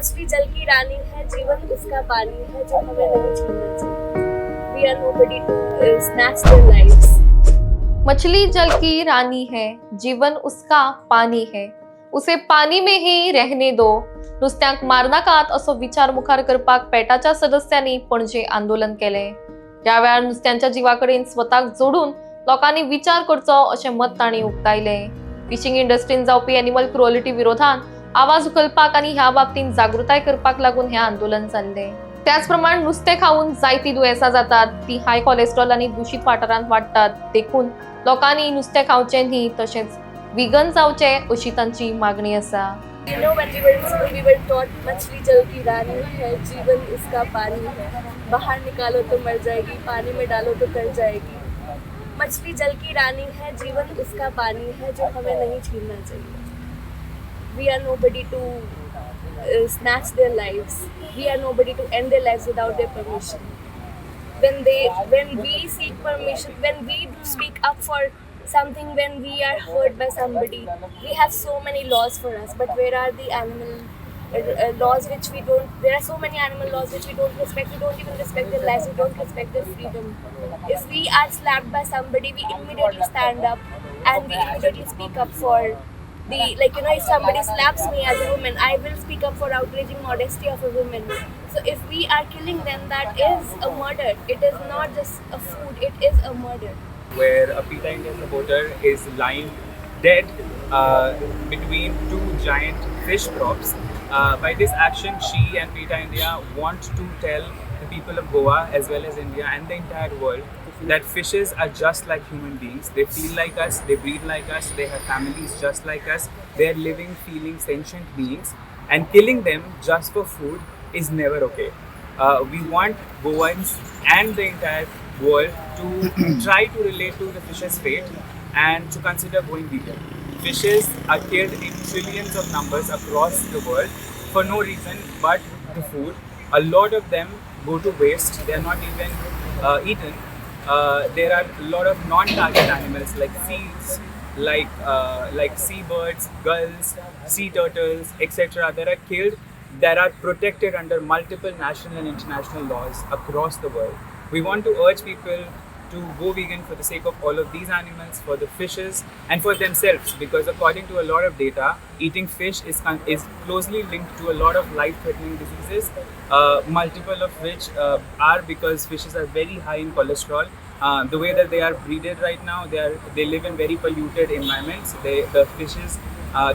मछली जल की रानी है, जीवन उसका पानी है जो हमें नहीं छूना चाहिए। We are nobody to snatch their lives. मछली जल की रानी है, जीवन उसका पाणी है, उसे पाणी में ही रहने दो. नुस्त्यांक मारनाकात असो विचार मुखार करपाक पेटाच्या सदस्यांनी पणजे आंदोलन केले. या वेळार नुस्त्यांच्या जीवाकडेन स्वताक जोडून लोकांनी विचार करचो अशें मत तांणी उक्तायले. फिशिंग इंडस्ट्रीन जावपी एनिमल क्रुएलिटी विरोधात आवाज उखलपाक आनी ह्या बाबतींत जागृताय करपाक लागून हे आंदोलन जाल्ले. त्याचप्रमाणे नुस्तें खाऊन जायती दुयेंसां जातात, ती हाय कोलेस्ट्रॉल आनी दूषित वाठारांत वाडटात. देखून लोकांनी नुस्तें खावचें न्ही, तशेंच विगन जावचें अशी तांची मागणी आसा. You know, when we were in school, we were taught मछली जल की रानी है, जीवन उसका पानी है. बाहर निकालो तो मर जाएगी, पानी में डालो तो कर जाएगी. मछली जल की रानी है, जीवन उसका पानी है जो हमें नहीं छीनना चाहिए. We are nobody to snatch their lives. We are nobody to end their lives without their permission. When we seek permission, when we speak up for something, when we are hurt by somebody, we have so many laws for us. But where are the animal laws which we don't? There are so many animal laws which we don't respect. We don't even respect their lives. We don't respect their freedom. If we are slapped by somebody, we immediately stand up and we immediately speak up for if somebody slaps me as a woman, I will speak up for outraging modesty of a woman. So if we are killing them, that is a murder. It is not just a food, it is a murder. Where a PETA India supporter is lying dead between two giant fish props. By this action, she and PETA India want to tell the people of Goa as well as India and the entire world that fishes are just like human beings. They feel like us, they breathe like us, they have families just like us. They are living, feeling, sentient beings, and killing them just for food is never okay. We want Goans and the entire world to try to relate to the fish's fate and to consider going vegan. Fishes are killed in trillions of numbers across the world for no reason but the food. A lot of them go to waste. They are not even eaten. There are a lot of non-target animals like seals, like seabirds, gulls, sea turtles, etc. that are killed, that are protected under multiple national and international laws across the world. We want to urge people to go vegan for the sake of all of these animals, for the fishes, and for themselves, because according to a lot of data, eating fish is closely linked to a lot of life-threatening diseases, multiple of which are because fishes are very high in cholesterol. The way that they are breeded right now, they live in very polluted environments. The fishes,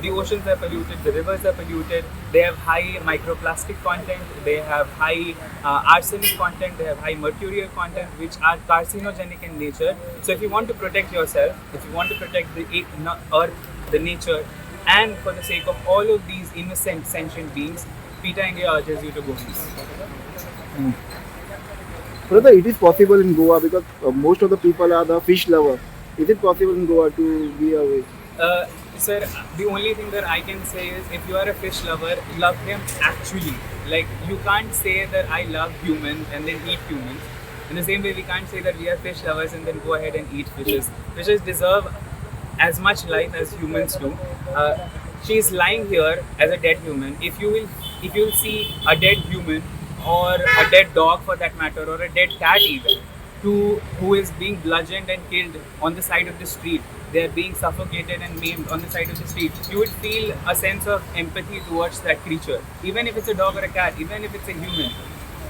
the oceans are polluted, the rivers are polluted, they have high microplastic content, they have high arsenic content, they have high mercurial content, which are carcinogenic in nature. So if you want to protect yourself, if you want to protect the earth, the nature, and for the sake of all of these innocent sentient beings, PETA India urges you to go vegan. Brother, it is possible in Goa because most of the people are the fish lover. Is it possible in Goa to be a veg? Sir, the only thing that I can say is if you are a fish lover, love them actually. Like, you can't say that I love humans and then eat humans. In the same way, we can't say that we are fish lovers and then go ahead and eat fishes. Fishes deserve as much life as humans do. She is lying here as a dead human. If you will see a dead human or a dead dog for that matter, or a dead cat even, who is being bludgeoned and killed on the side of the street, they are being suffocated and maimed on the side of the street, you would feel a sense of empathy towards that creature, even if it's a dog or a cat, even if it's a human.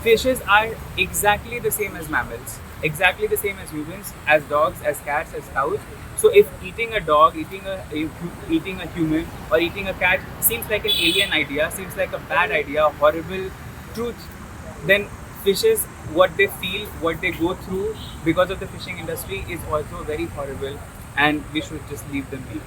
Fishes are exactly the same as mammals, exactly the same as humans, as dogs, as cats, as cows. So if eating a dog, eating a human, or eating a cat seems like an alien idea, seems like a bad idea, a horrible truth, then fishes, what they feel, what they go through because of the fishing industry is also very horrible, and we should just leave them be.